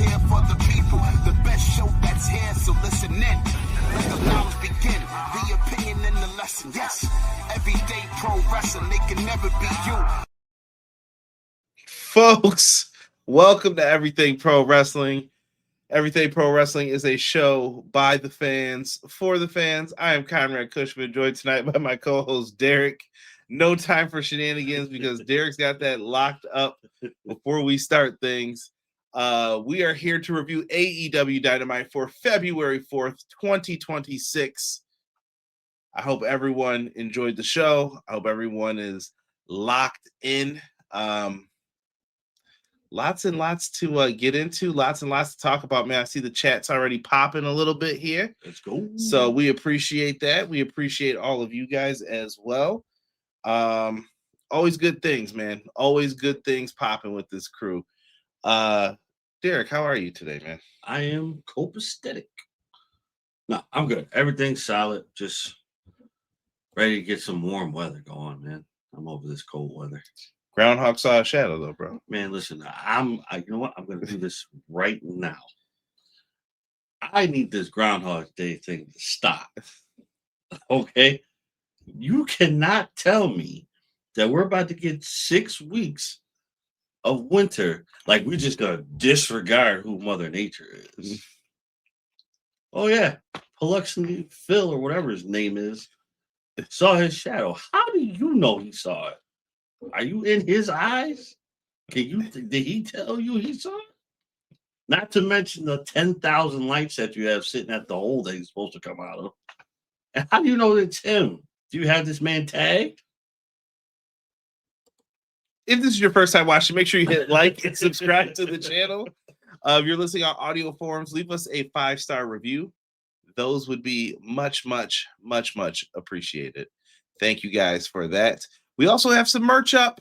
here for the people. The best show that's here, so listen in. Let the knowledge begin. The opinion and the lesson. Yes, everyday pro wrestling, they can never be you. Folks, welcome to Everything Pro Wrestling. Everything Pro Wrestling is a show by the fans, for the fans. I am Conrad Cushman, joined tonight by my co-host Derek. No time for shenanigans because Derek's got that locked up before we start things. We are here to review AEW Dynamite for February 4th, 2026. I hope everyone enjoyed the show. I hope everyone is locked in. Lots and lots to get into, lots and lots to talk about, man. I see the chat's already popping a little bit here. Let's go. So we appreciate that. We appreciate all of you guys as well. Always good things, man. Always good things popping with this crew. Derek, how are you today, man? I am copacetic. No, I'm good. Everything's solid. Just ready to get some warm weather going, man. I'm over this cold weather. Groundhog saw a shadow, though, bro. Man, listen, you know what? I'm going to do this right now. I need this Groundhog Day thing to stop. Okay? You cannot tell me that we're about to get 6 weeks of winter like we're just going to disregard who Mother Nature is. Oh, yeah. Paluxy Phil, or whatever his name is, saw his shadow. How do you know he saw it? Are you in his eyes? Did he tell you he saw it? Not to mention the 10,000 lights that you have sitting at the hole that he's supposed to come out of. And how do you know it's him? Do you have this man tagged? If this is your first time watching, make sure you hit like and subscribe to the channel. If you're listening on audio forums, leave us a 5-star review. Those would be much, much, much, much appreciated. Thank you guys for that. We also have some merch up,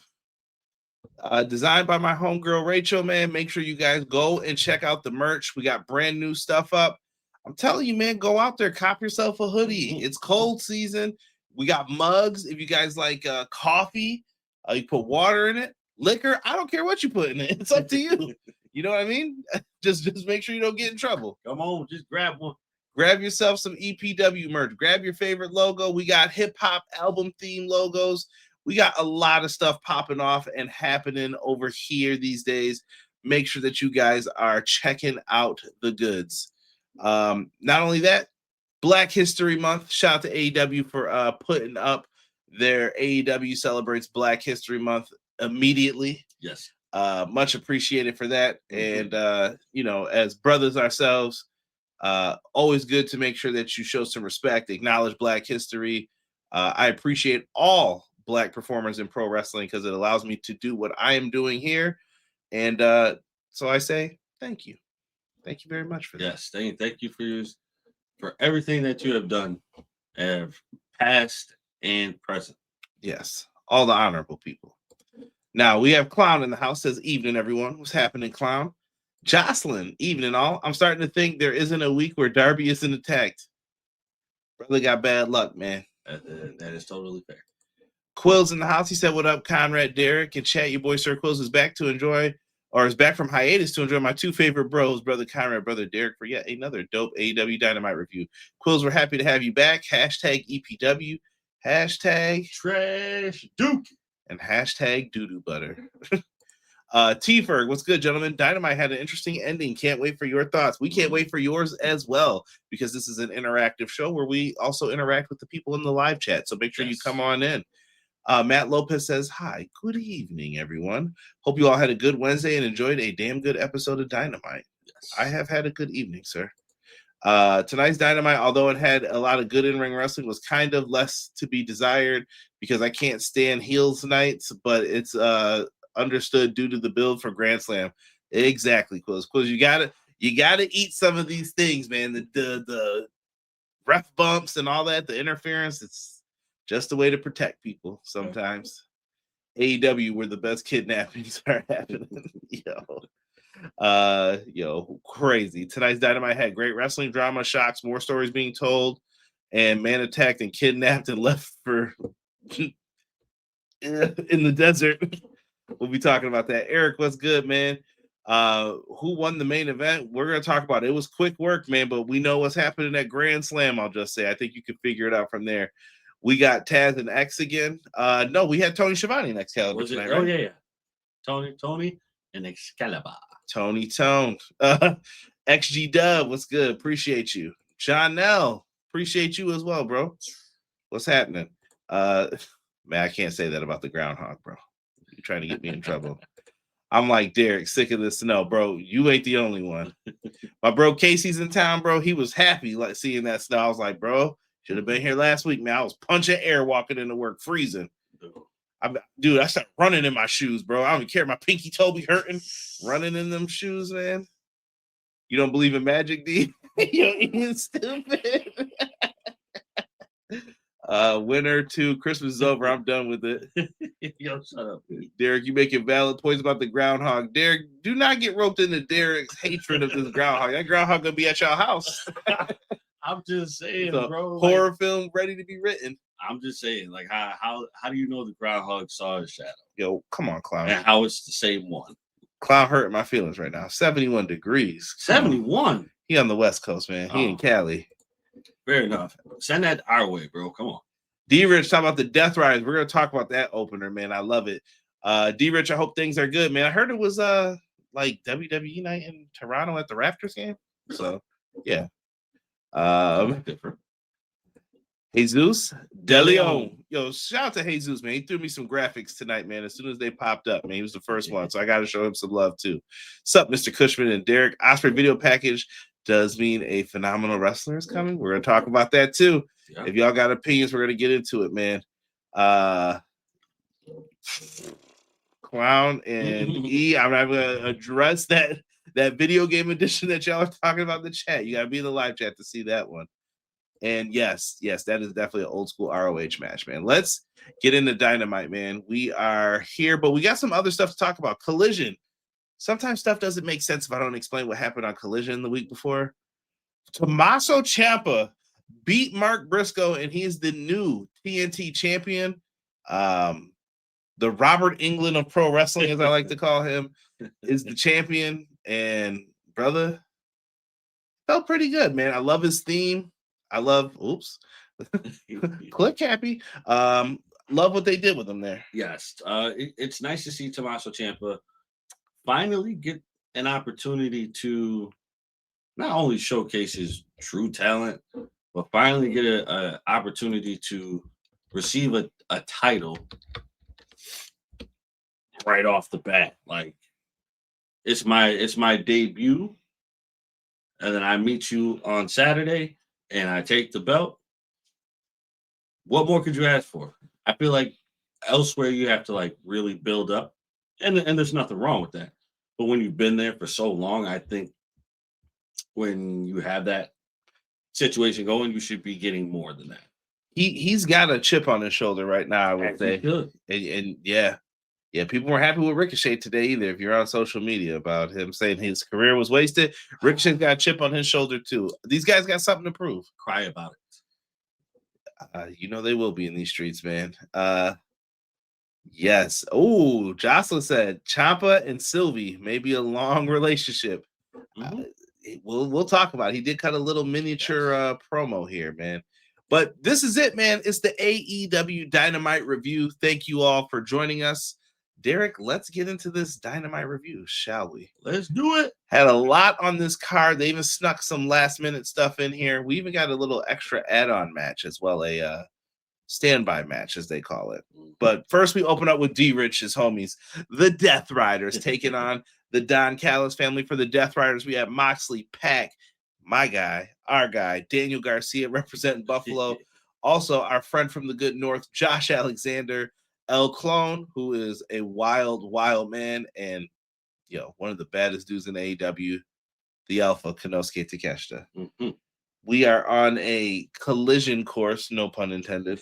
designed by my homegirl Rachel, man. Make sure you guys go and check out the merch. We got brand new stuff up. I'm telling you, man, go out there, cop yourself a hoodie. It's cold season. We got mugs. If you guys like coffee, you put water in it, liquor. I don't care what you put in it. It's up to you. You know what I mean? Just make sure you don't get in trouble. Come on, just grab one. Grab yourself some EPW merch. Grab your favorite logo. We got hip-hop album theme logos. We got a lot of stuff popping off and happening over here these days. Make sure that you guys are checking out the goods. Not only that, Black History Month. Shout out to AEW for putting up their AEW Celebrates Black History Month immediately. Yes. Much appreciated for that. And, as brothers ourselves, always good to make sure that you show some respect, acknowledge Black history. I appreciate all Black performers in pro wrestling because it allows me to do what I am doing here. And so I say thank you. Thank you very much for that. Yes, thank you for everything that you have done, past and present. Yes, all the honorable people. Now we have Clown in the house. Says evening, everyone. What's happening, Clown? Jocelyn, evening all. I'm starting to think there isn't a week where Darby isn't attacked. Brother got bad luck, man. That is totally fair. Quills in the house. He said, "What up, Conrad, Derek, and chat? Your boy Sir Quills is back from hiatus to enjoy my two favorite bros, Brother Conrad, Brother Derek, for yet another dope AEW Dynamite review. Quills, we're happy to have you back. Hashtag EPW, hashtag Trash Duke, and hashtag Doodoo Butter." T-Ferg, what's good, gentlemen? Dynamite had an interesting ending. Can't wait for your thoughts. We can't wait for yours as well, because this is an interactive show where we also interact with the people in the live chat. So make sure you come on in. Matt Lopez says, "Hi, good evening, everyone. Hope you all had a good Wednesday and enjoyed a damn good episode of Dynamite." Yes. I have had a good evening, sir. Tonight's Dynamite, although it had a lot of good in-ring wrestling, was kind of less to be desired because I can't stand heels nights, but it's understood due to the build for Grand Slam. Exactly, Quiz. You gotta eat some of these things, man. The ref bumps and all that, the interference, it's just a way to protect people sometimes. AEW, where the best kidnappings are happening. Crazy. Tonight's Dynamite had great wrestling drama, shocks, more stories being told, and man attacked and kidnapped and left for in the desert. We'll be talking about that. Eric, what's good, man? Who won the main event? We're gonna talk about it. It was quick work, man, but we know what's happening at Grand Slam. I'll just say, I think you can figure it out from there. We got Taz and X again. No, we had Tony Schiavone next Excalibur tonight, right? Oh yeah. Tony, and Excalibur. Tony Tone. XG Dub, what's good? Appreciate you. John Nell, appreciate you as well, bro. What's happening? Man, I can't say that about the groundhog, bro. You're trying to get me in trouble. I'm like, Derek, sick of this snow, bro. You ain't the only one. My bro Casey's in town, bro. He was happy like seeing that snow. I was like, bro, should have been here last week, man. I was punching air walking into work, freezing. Dude, I started running in my shoes, bro. I don't even care. My pinky toe be hurting. Running in them shoes, man. You don't believe in magic, D? You're stupid. Winter 2, Christmas is over. I'm done with it. Yo, shut up, dude. Derek, you making valid points about the groundhog. Derek, do not get roped into Derek's hatred of this groundhog. That groundhog gonna be at your house. I'm just saying, bro. Horror film ready to be written. I'm just saying, like, how do you know the groundhog saw his shadow? Yo, come on, clown. And how it's the same one? Clown hurting my feelings right now. 71 degrees. 71. He on the West Coast, man. He in Cali. Fair enough. Send that our way, bro. Come on. D-Rich, talk about the Death Riders. We're gonna talk about that opener, man. I love it. D-Rich, I hope things are good, man. I heard it was like WWE night in Toronto at the Raptors game. So yeah. Jesus De Leon. Yo, shout out to Jesus, man. He threw me some graphics tonight, man. As soon as they popped up, man, he was the first one. So I got to show him some love too. Sup, Mr. Cushman and Derek. Osprey video package does mean a phenomenal wrestler is coming. We're going to talk about that too. Yeah. If y'all got opinions, we're going to get into it, man. Clown and E, I'm not going to address that video game edition that y'all are talking about in the chat. You got to be in the live chat to see that one. And yes, that is definitely an old school ROH match, man. Let's get into Dynamite, man. We are here, but we got some other stuff to talk about. Collision. Sometimes stuff doesn't make sense if I don't explain what happened on Collision the week before. Tommaso Ciampa beat Mark Briscoe, and he is the new TNT champion. The Robert England of pro wrestling, as I like to call him, is the champion. And brother, felt pretty good, man. I love his theme. I love, click happy. Love what they did with him there. Yes. It's nice to see Tommaso Ciampa finally get an opportunity to not only showcase his true talent, but finally get an opportunity to receive a title right off the bat. Like, it's my debut, and then I meet you on Saturday and I take the belt. What more could you ask for? I feel like elsewhere you have to like really build up, and there's nothing wrong with that. But when you've been there for so long, I think when you have that situation going, you should be getting more than that. He's got a chip on his shoulder right now, I would say. And yeah, people weren't happy with Ricochet today either. If you're on social media about him saying his career was wasted, Ricochet's got a chip on his shoulder too. These guys got something to prove. Cry about it. You know they will be in these streets, man. Yes. Oh, Jocelyn said Ciampa and Sylvie may be a long relationship. Mm-hmm. We'll talk about it. He did cut a little miniature promo here, man. But this is it, man. It's the AEW Dynamite review. Thank you all for joining us. Derek, let's get into this Dynamite review, shall we? Let's do it. Had a lot on this card. They even snuck some last-minute stuff in here. We even got a little extra add-on match as well, a standby match, as they call it. But first, we open up with D-Rich's homies, the Death Riders, taking on the Don Callis family. For the Death Riders, we have Moxley, Pac, my guy, our guy, Daniel Garcia, representing Buffalo. Also, our friend from the good North, Josh Alexander, El Clone, who is a wild, wild man, and one of the baddest dudes in AEW, the Alpha, Konosuke Takeshita. Mm-hmm. We are on a collision course, no pun intended.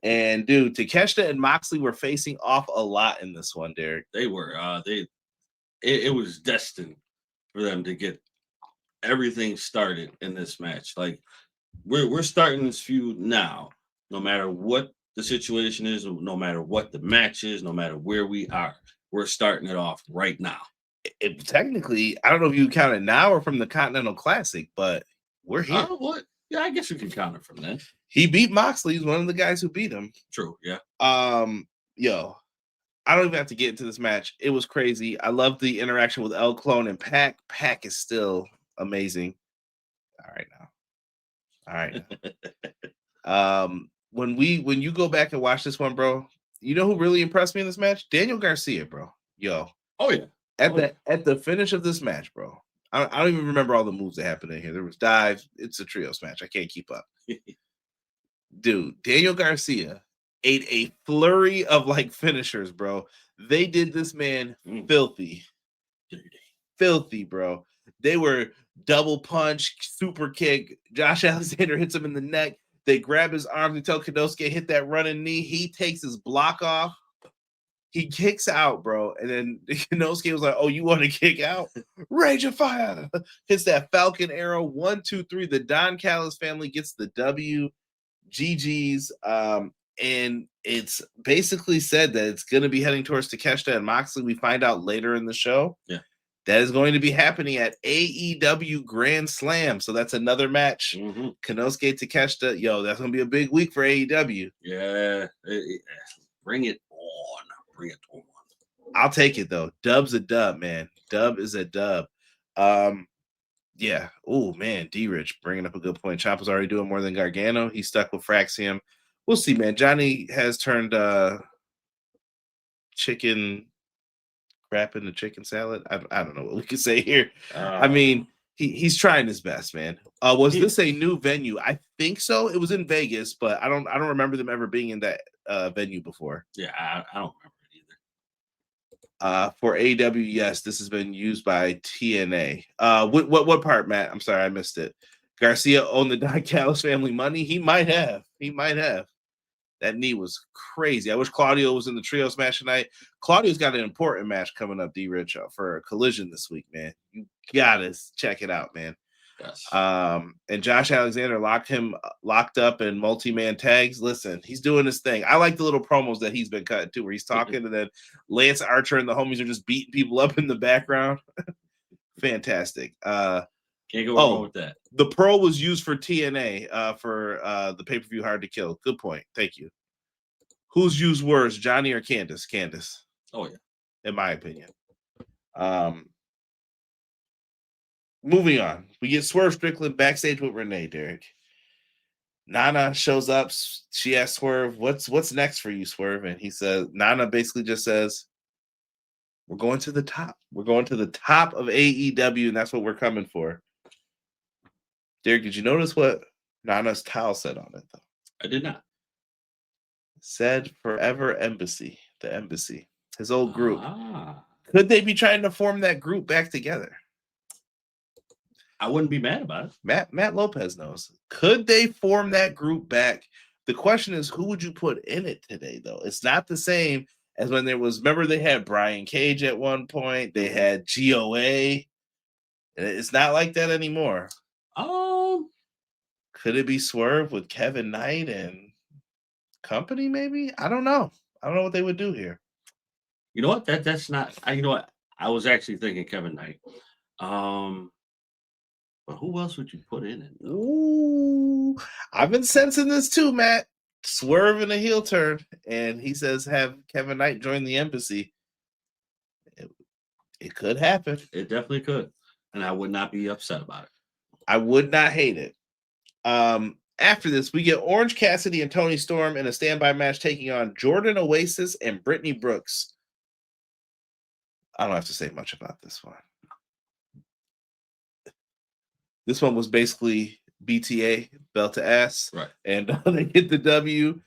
And dude, Takeshita and Moxley were facing off a lot in this one, Derek. They were. It was destined for them to get everything started in this match. Like, we're starting this feud now, no matter what the situation is, no matter what the match is, no matter where we are, we're starting it off right now. technically, I don't know if you count it now or from the Continental Classic, but we're here. Oh, what? Yeah, I guess you can count it from then. He beat Moxley. He's one of the guys who beat him. True. Yeah. Yo, I don't even have to get into this match. It was crazy. I love the interaction with El Clone and Pac. Pac is still amazing. All right now. When you go back and watch this one, bro, you know who really impressed me in this match? Daniel Garcia, bro. Yo. Oh yeah. At the finish of this match, bro. I don't even remember all the moves that happened in here. There was dives. It's a trios match. I can't keep up. Dude, Daniel Garcia ate a flurry of like finishers, bro. They did this man filthy. Filthy, bro. They were double punch, super kick. Josh Alexander hits him in the neck. They grab his arms and tell Konosuke hit that running knee. He takes his block off. He kicks out, bro. And then Konosuke was like, oh, you want to kick out? Rage of Fire. Hits that Falcon Arrow. 1, 2, 3. The Don Callis family gets the W. GG's. And it's basically said that it's going to be heading towards Takeshita and Moxley. We find out later in the show. Yeah. That is going to be happening at AEW Grand Slam. So that's another match. Mm-hmm. Konosuke, Takeshita. Yo, that's going to be a big week for AEW. Yeah. Bring it on. Bring it on. I'll take it, though. Dub's a dub, man. Dub is a dub. Yeah. Oh, man. D-Rich bringing up a good point. Ciampa's already doing more than Gargano. He's stuck with Fraxium. We'll see, man. Johnny has turned chicken crap into chicken salad. I don't know what we can say here. I mean, he's trying his best, man. Was this a new venue? I think so. It was in Vegas, but I don't remember them ever being in that venue before. Yeah, I don't remember it either. For AEW, yes, this has been used by TNA. What part, Matt? I'm sorry, I missed it. Garcia owned the Don Callis family money. He might have. That knee was crazy. I wish Claudio was in the trios match tonight. Claudio's got an important match coming up, D-Rich, for a Collision this week, man. You gotta check it out, man. Yes. And Josh Alexander locked up in multi-man tags. Listen, he's doing his thing. I like the little promos that he's been cutting too, where he's talking and then Lance Archer and the homies are just beating people up in the background. Fantastic. Can't go wrong with that. The Pro was used for TNA for the pay-per-view Hard to Kill. Good point. Thank you. Who's used worse, Johnny or Candace? Candace. Oh, yeah. In my opinion. Moving on. We get Swerve Strickland backstage with Renee, Derek. Nana shows up. She asks Swerve, what's next for you, Swerve? And he says, Nana basically just says, we're going to the top. We're going to the top of AEW, and that's what we're coming for. Derek, did you notice what Nana's towel said on it, though? I did not. It said Forever Embassy, the embassy, his old group. Could they be trying to form that group back together? I wouldn't be mad about it. Matt Lopez knows. Could they form that group back? The question is, who would you put in it today, though? It's not the same as when there was, remember they had Brian Cage at one point. They had GOA. It's not like that anymore. Could it be Swerve with Kevin Knight and company, maybe? I don't know. I don't know what they would do here. You know what? That's not, you know what? I was actually thinking Kevin Knight. But who else would you put in it? Ooh, I've been sensing this too, Matt. Swerve in a heel turn, and he says have Kevin Knight join the embassy. It could happen. It definitely could, and I would not be upset about it. I would not hate it. After this, we get Orange Cassidy and Tony Storm in a standby match taking on Jordan Oasis and Brittany Brooks. I don't have to say much about this one. This one was basically BTA, belt to ass. Right. And they get the W.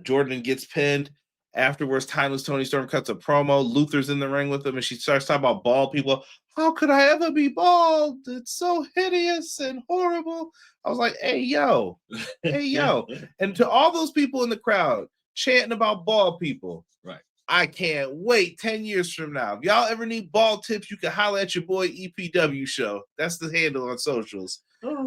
Jordan gets pinned. Afterwards, Timeless Tony Storm cuts a promo. Luther's in the ring with him, and she starts talking about bald people. How could I ever be bald? It's so hideous and horrible. I was like, hey, yo. And to all those people in the crowd chanting about bald people, right? I can't wait 10 years from now. If y'all ever need bald tips, you can holler at your boy EPW Show. That's the handle on socials.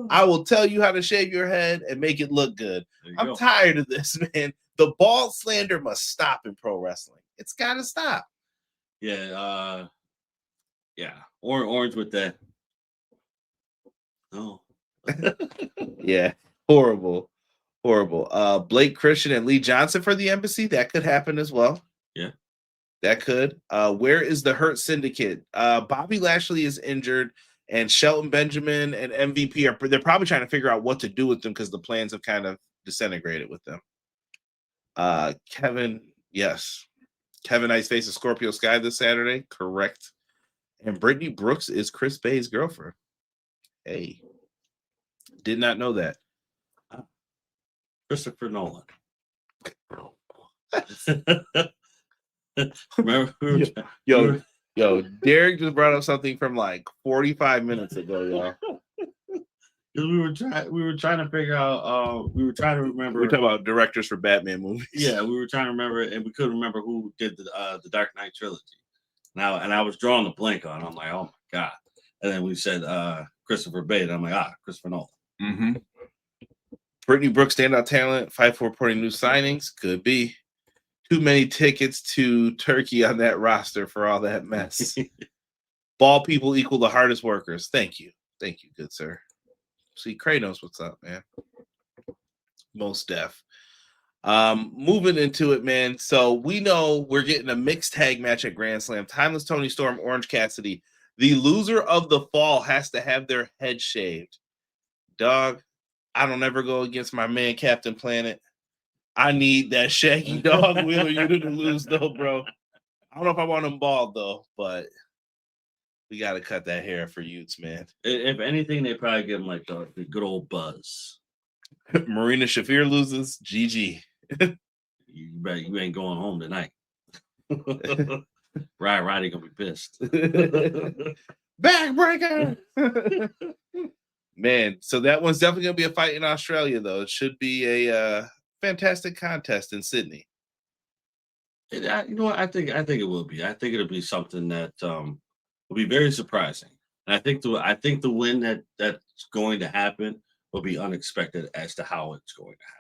I will tell you how to shave your head and make it look good. I'm tired of this, man. The bald slander must stop in pro wrestling. It's got to stop. Yeah. Yeah, orange with that. No. Yeah, horrible. Blake Christian and Lee Johnson for the embassy. That could happen as well. Yeah. That could. Where is the Hurt Syndicate? Bobby Lashley is injured, and Shelton Benjamin and MVP they're probably trying to figure out what to do with them because the plans have kind of disintegrated with them. Kevin Knight faces Scorpio Sky this Saturday. Correct. And Brittany Brooks is Chris Bay's girlfriend. Hey. Did not know that. Christopher Nolan. Remember, yo, Derek just brought up something from like 45 minutes ago, y'all. We were trying to figure out. We were trying to remember. We're talking about directors for Batman movies. Yeah, we were trying to remember, and we couldn't remember who did the Dark Knight trilogy. Now, and I was drawing a blank on. I'm like, oh my god. And then we said Christopher Bay. And I'm like, Christopher Nolan. Mm-hmm. Brittany Brooks, standout talent. 5-4 reporting new signings. Could be. Too many tickets to Turkey on that roster for all that mess. Ball people equal the hardest workers. Thank you, good sir. See, Cray knows what's up, man. Most def. Moving into it, man. So we know we're getting a mixed tag match at Grand Slam. Timeless Tony Storm, Orange Cassidy. The loser of the fall has to have their head shaved. Dog, I don't ever go against my man, Captain Planet. I need that shaggy dog Wheeler Yuta to lose, though, bro. I don't know if I want him bald, though, but we got to cut that hair for Utes, man. If anything, they probably give him like the good old buzz. Marina Shafir loses. GG. You ain't going home tonight. Roddy gonna be pissed. Backbreaker. Man, so that one's definitely gonna be a fight in Australia, though. It should be a fantastic contest in Sydney. You know what? I think it will be. I think it'll be something that will be very surprising. And I think the win that's going to happen will be unexpected as to how it's going to happen.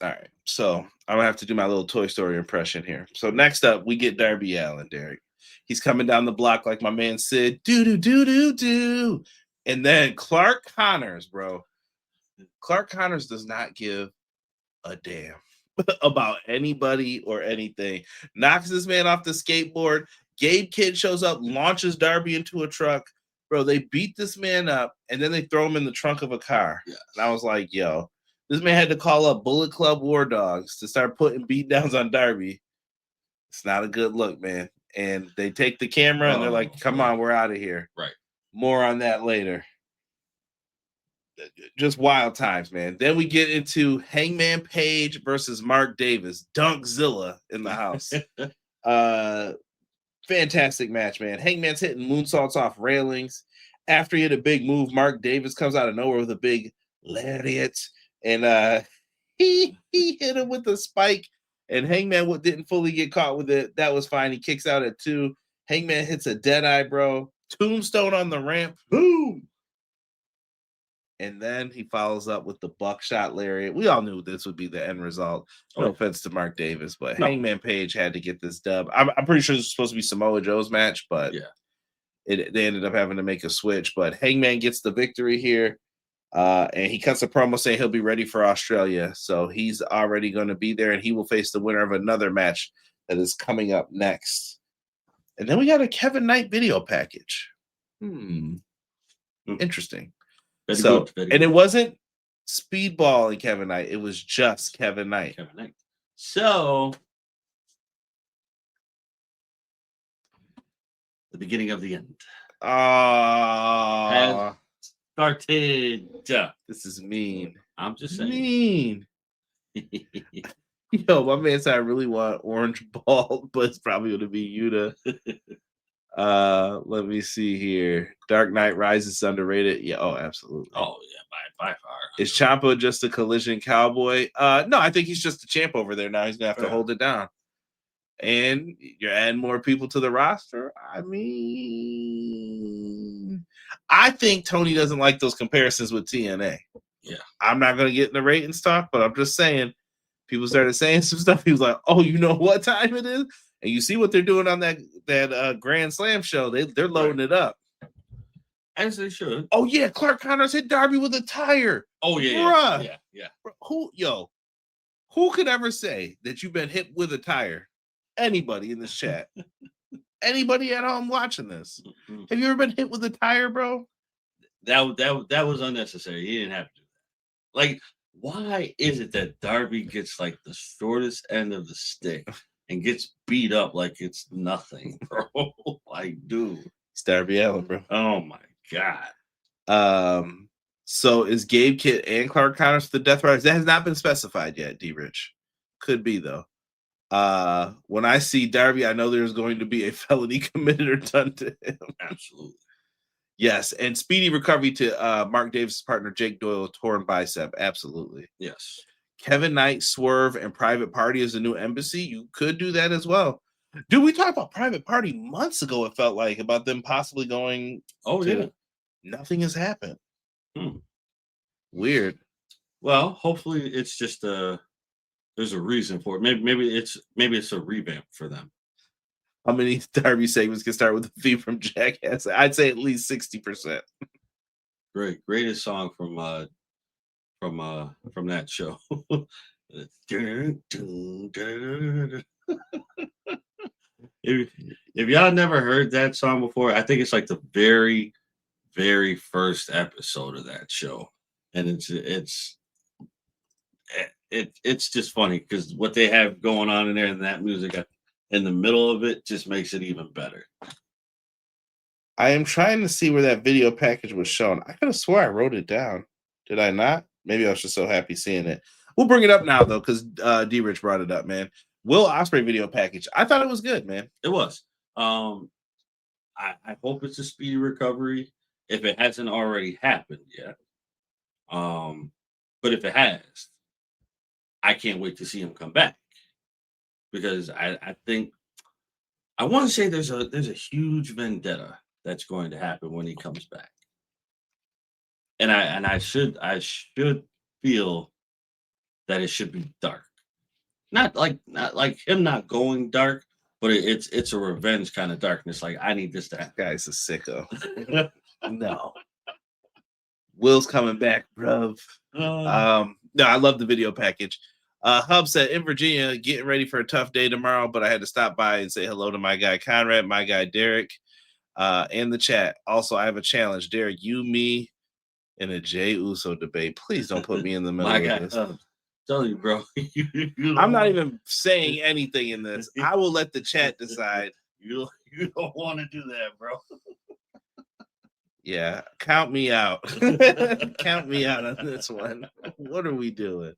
All right, so I'm gonna have to do my little Toy Story impression here. So next up, we get Darby Allin, Derek. He's coming down the block like my man Sid. Do. And then Clark Connors, bro. Clark Connors does not give a damn about anybody or anything. Knocks this man off the skateboard. Gabe Kidd shows up, launches Darby into a truck. Bro, they beat this man up, and then they throw him in the trunk of a car. Yes. And I was like, yo, this man had to call up Bullet Club War Dogs to start putting beatdowns on Darby. It's not a good look, man. And they take the camera, and they're like, come on, we're out of here. Right. More on that later. Just wild times, man. Then we get into Hangman Page versus Mark Davis. Dunkzilla in the house. Fantastic match, man. Hangman's hitting moonsaults off railings. After he hit a big move, Mark Davis comes out of nowhere with a big lariat. And he hit him with a spike. And Hangman didn't fully get caught with it. That was fine. He kicks out at 2. Hangman hits a deadeye, bro. Tombstone on the ramp. Boom. And then he follows up with the buckshot lariat. We all knew this would be the end result. No offense to Mark Davis, but Hangman Page had to get this dub. I'm pretty sure this was supposed to be Samoa Joe's match, but they ended up having to make a switch. But Hangman gets the victory here, and he cuts a promo saying he'll be ready for Australia. So he's already going to be there, and he will face the winner of another match that is coming up next. And then we got a Kevin Knight video package. Interesting. So, and it wasn't Speedball and Kevin Knight. It was just Kevin Knight. So, the beginning of the end. Has started. This is mean. I'm just saying. Mean. Yo, my man said I really want orange ball, but it's probably going to be Yuta. Let me see here. Dark Knight Rises underrated. Yeah, absolutely. Oh yeah, by far. Is Ciampa just a collision cowboy? No, I think he's just a champ over there now. He's gonna have to hold it down. And you're adding more people to the roster. I mean, I think Tony doesn't like those comparisons with TNA. Yeah. I'm not gonna get in the ratings talk, but I'm just saying people started saying some stuff. He was like, oh, you know what time it is? And you see what they're doing on that Grand Slam show. They're loading it up. As they should. Oh yeah, Clark Connors hit Darby with a tire. Oh yeah, bruh. Yeah. Who could ever say that you've been hit with a tire? Anybody in this chat? Anybody at home watching this? Mm-hmm. Have you ever been hit with a tire, bro? That was unnecessary. He didn't have to do that. Like, why is it that Darby gets like the shortest end of the stick and gets beat up like it's nothing, bro? Like, dude. It's Darby Allin, bro. Oh my God. So is Gabe Kidd and Clark Connors the Death Riders? That has not been specified yet, D Rich. Could be though. When I see Darby, I know there's going to be a felony committed or done to him. Absolutely. Yes, and speedy recovery to Mark Davis' partner Jake Doyle, torn bicep. Absolutely. Yes. Kevin Knight, Swerve, and Private Party is the new embassy. You could do that as well. Dude, we talked about Private Party months ago, it felt like, about them possibly going. Oh, yeah. Nothing has happened. Weird. Well, hopefully it's just there's a reason for it. Maybe it's a revamp for them. How many Darby segments can start with a theme from Jackass? I'd say at least 60%. Greatest song from that show. If y'all never heard that song before, I think it's like the very, very first episode of that show, and it's just funny because what they have going on in there and that music in the middle of it just makes it even better. I am trying to see where that video package was shown. I could have swore I wrote it down. Did I not? Maybe I was just so happy seeing it. We'll bring it up now though, because D Rich brought it up, man. Will Ospreay video package. I thought it was good, man. It was. I hope it's a speedy recovery if it hasn't already happened yet. But if it has, I can't wait to see him come back because I think I want to say there's a huge vendetta that's going to happen when he comes back, and I should feel that it should be dark, not like him not going dark, but it's a revenge kind of darkness. Like, I need this to happen. Guy's a sicko. No. Will's coming back, bruv. No, I love the video package. Hub said, in Virginia, getting ready for a tough day tomorrow, but I had to stop by and say hello to my guy Conrad, my guy Derek, and the chat. Also, I have a challenge. Derek, you, me, in a Jey Uso debate. Please don't put me in the middle of this. Tell you, bro. I'm not even saying anything in this. I will let the chat decide. You don't want to do that, bro. Yeah, count me out. Count me out on this one. What are we doing?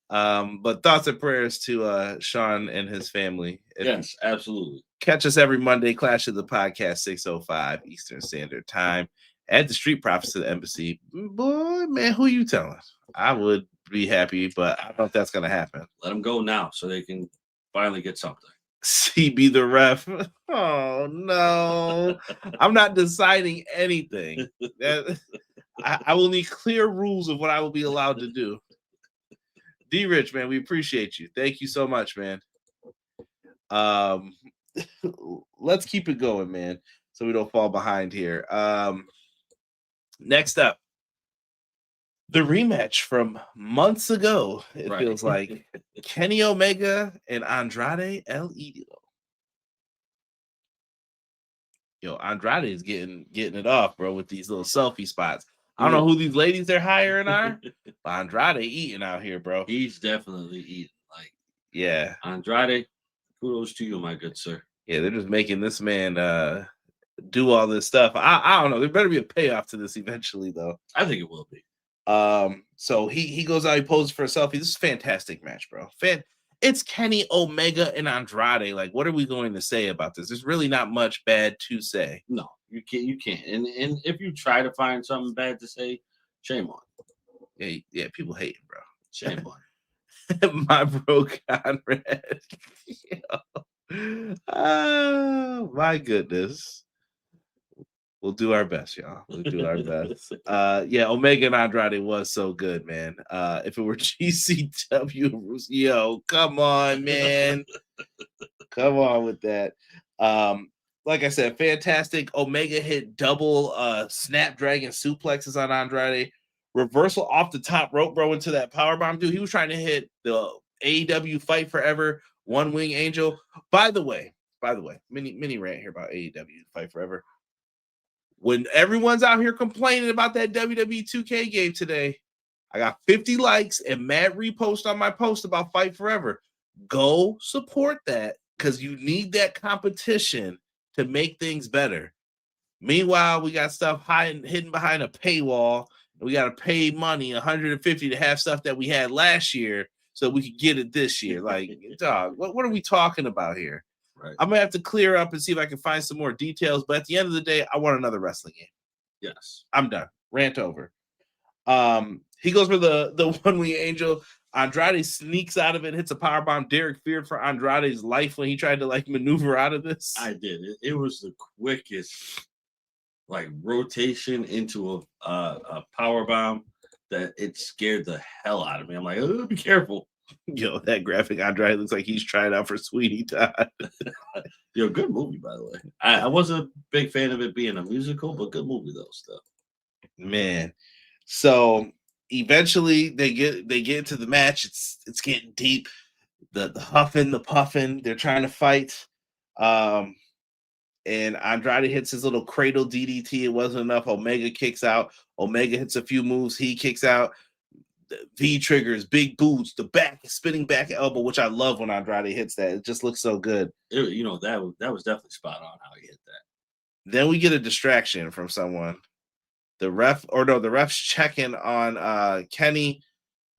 But thoughts and prayers to Sean and his family. Yes, absolutely. Catch us every Monday, Clash of the Podcast, 6:05 Eastern Standard Time. Add the Street Profits to the Embassy. Boy, man, who you telling? I would be happy, but I don't know if that's going to happen. Let them go now so they can finally get something. CB the ref. Oh, no. I'm not deciding anything. I will need clear rules of what I will be allowed to do. D Rich, man, we appreciate you. Thank you so much, man. Let's keep it going, man, so we don't fall behind here. Next up, the rematch from months ago. It feels like Kenny Omega and Andrade El Idolo. Yo, Andrade is getting it off, bro, with these little selfie spots. I don't know who these ladies they're hiring are, but Andrade eating out here, bro. He's definitely eating. Like, yeah, Andrade, kudos to you, my good sir. Yeah, they're just making this man do all this stuff. I don't know. There better be a payoff to this eventually, though. I think it will be. So he goes out, he poses for a selfie. This is a fantastic match, bro. It's Kenny Omega and Andrade. Like, what are we going to say about this? There's really not much bad to say. No, you can't. And if you try to find something bad to say, shame on you. Yeah, people hating, bro. Shame on you. My bro Conrad. Oh, my goodness. We'll do our best, y'all. We'll do our best. Yeah, Omega and Andrade was so good, man. If it were GCW, yo, come on, man. Come on with that. Like I said, fantastic. Omega hit double Snapdragon suplexes on Andrade. Reversal off the top rope, bro, into that powerbomb. Dude, he was trying to hit the AEW Fight Forever One Wing Angel. By the way, mini rant here about AEW Fight Forever. When everyone's out here complaining about that WWE 2K game today, I got 50 likes and mad repost on my post about Fight Forever. Go support that because you need that competition to make things better. Meanwhile, we got stuff hidden behind a paywall. We got to pay money, $150 to have stuff that we had last year so we could get it this year. Like, dog, what are we talking about here? Right. I'm gonna have to clear up and see if I can find some more details. But at the end of the day, I want another wrestling game. Yes, I'm done. Rant over. He goes for the One Wing Angel. Andrade sneaks out of it, hits a powerbomb. Derek feared for Andrade's life when he tried to like maneuver out of this. I did. It was the quickest like rotation into a powerbomb that it scared the hell out of me. I'm like, oh, be careful. Yo, that graphic Andrade looks like he's trying out for Sweeney Todd. Yo, good movie, by the way. I wasn't a big fan of it being a musical, but good movie though. Stuff. Man, so eventually they get into the match. It's getting deep. The huffing, the puffing. They're trying to fight. And Andrade hits his little cradle DDT. It wasn't enough. Omega kicks out. Omega hits a few moves. He kicks out. V triggers, big boots, the back spinning back elbow, which I love when Andrade hits that. It just looks so good. That was definitely spot on how he hit that. Then we get a distraction from someone. The ref's checking on Kenny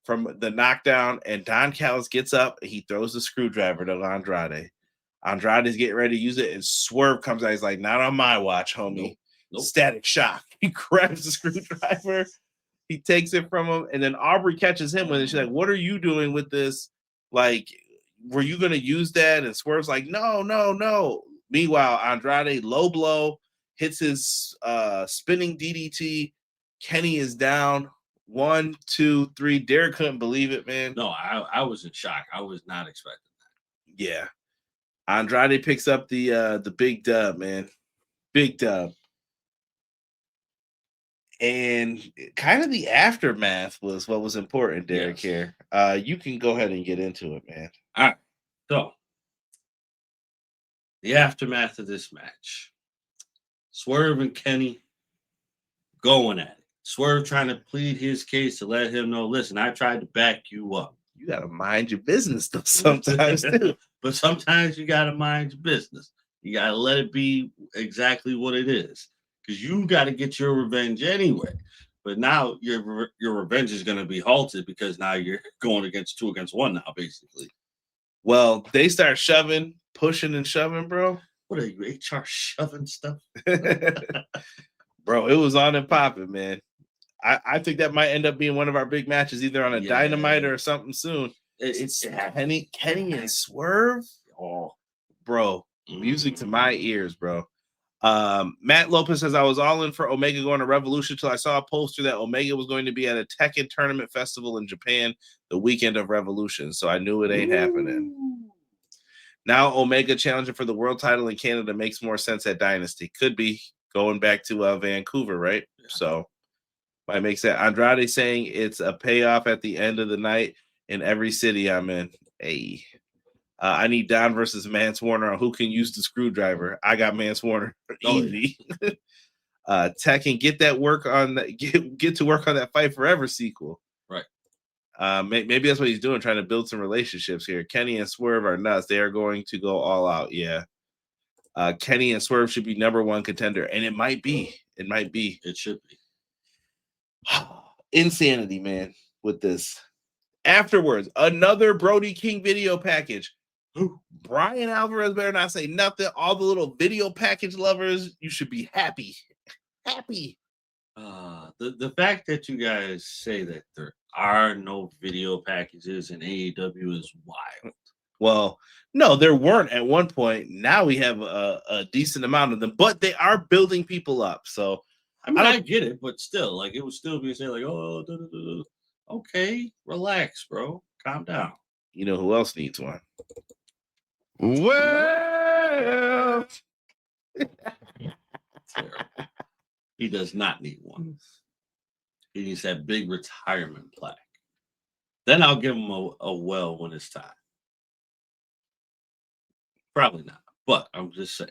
from the knockdown, and Don Callis gets up and he throws the screwdriver to Andrade. Andrade's getting ready to use it, and Swerve comes out. He's like, "Not on my watch, homie." Nope. Static shock. He grabs the screwdriver. He takes it from him, and then Aubrey catches him with it. She's like, "What are you doing with this? Like, were you going to use that?" And Swerve's like, No. Meanwhile, Andrade, low blow, hits his spinning DDT. Kenny is down. 1, 2, 3. Derek couldn't believe it, man. No, I was in shock. I was not expecting that. Yeah. Andrade picks up the big dub, man. Big dub. And kind of the aftermath was what was important, Derek, here. You can go ahead and get into it, man. All right. So, the aftermath of this match. Swerve and Kenny going at it. Swerve trying to plead his case to let him know, listen, I tried to back you up. You got to mind your business though sometimes, too. But sometimes you got to mind your business. You got to let it be exactly what it is. Because you got to get your revenge anyway. But now your revenge is going to be halted because now you're going against 2 against 1 now, basically. Well, they start shoving, pushing and shoving, bro. What are you, HR shoving stuff? Bro, it was on and popping, man. I think that might end up being one of our big matches, either on a Dynamite or something soon. It's Kenny and Swerve. Oh, bro, music to my ears, bro. Matt Lopez says, I was all in for Omega going to Revolution until I saw a poster that Omega was going to be at a Tekken tournament festival in Japan the weekend of Revolution. So I knew it ain't happening. Now Omega challenging for the world title in Canada makes more sense at Dynasty. Could be going back to Vancouver, right? Yeah. So might make sense. Andrade saying it's a payoff at the end of the night in every city I'm in. Hey. I need Don versus Mance Warner on who can use the screwdriver. I got Mance Warner. Easy. Tekken, get that work on that. Get to work on that Fight Forever sequel. Right. Maybe that's what he's doing, trying to build some relationships here. Kenny and Swerve are nuts. They are going to go all out. Yeah. Kenny and Swerve should be number 1 contender, and it might be. It might be. It should be. Insanity, man. With this. Afterwards, another Brody King video package. Brian Alvarez better not say nothing. All the little video package lovers, you should be happy. Happy. The fact that you guys say that there are no video packages in AEW is wild. Well, no, there weren't at one point. Now we have a decent amount of them, but they are building people up. So I mean, I get it, but still, like it would still be saying like, oh, okay, relax, bro, calm down. You know who else needs one? Well, Terrible. He does not need one. He needs that big retirement plaque. Then I'll give him a well when it's time. Probably not, but I'm just saying.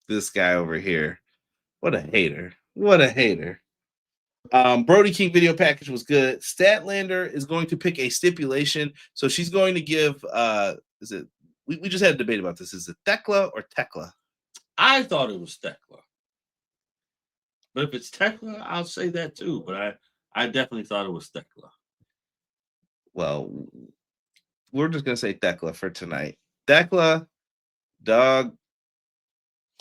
this guy over here. What a hater. What a hater. Brody King video package was good. Statlander is going to pick a stipulation. So she's going to give is it we just had a debate about this. Is it Thekla or Tekla? I thought it was Thekla. But if it's Thekla, I'll say that too. But I definitely thought it was Thekla. Well, we're just gonna say Thekla for tonight. Thekla, dog.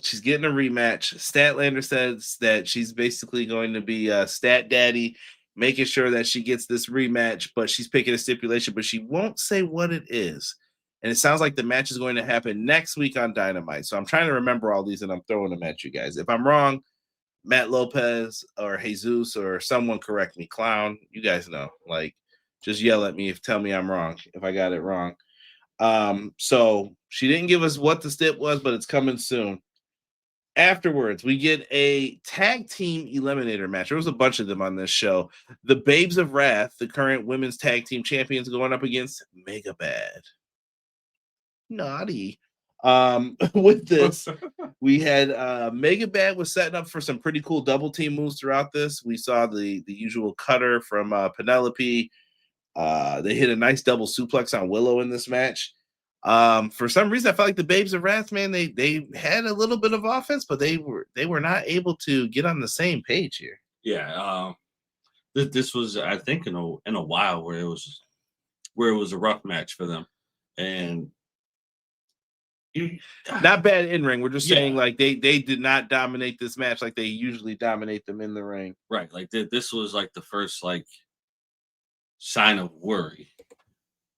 She's getting a rematch. Statlander says that she's basically going to be Stat Daddy, making sure that she gets this rematch, but she's picking a stipulation, but she won't say what it is. And it sounds like the match is going to happen next week on Dynamite. So I'm trying to remember all these and I'm throwing them at you guys. If I'm wrong, Matt Lopez or Jesus or someone correct me. Clown, you guys know. Like, just yell at me tell me I'm wrong if I got it wrong. So she didn't give us what the stip was, but it's coming soon. Afterwards, we get a tag team eliminator match. There was a bunch of them on this show. The Babes of Wrath, the current women's tag team champions, going up against Mega Bad. Naughty. With this, we had Mega Bad was setting up for some pretty cool double team moves throughout this. We saw the usual cutter from Penelope. They hit a nice double suplex on Willow in this match. For some reason, I felt like the Babes of Wrath, man, they had a little bit of offense, but they were not able to get on the same page here. Yeah, this was, I think, in a while where it was a rough match for them, and not bad in ring. We're just saying like they did not dominate this match like they usually dominate them in the ring. Right, like this was like the first like sign of worry.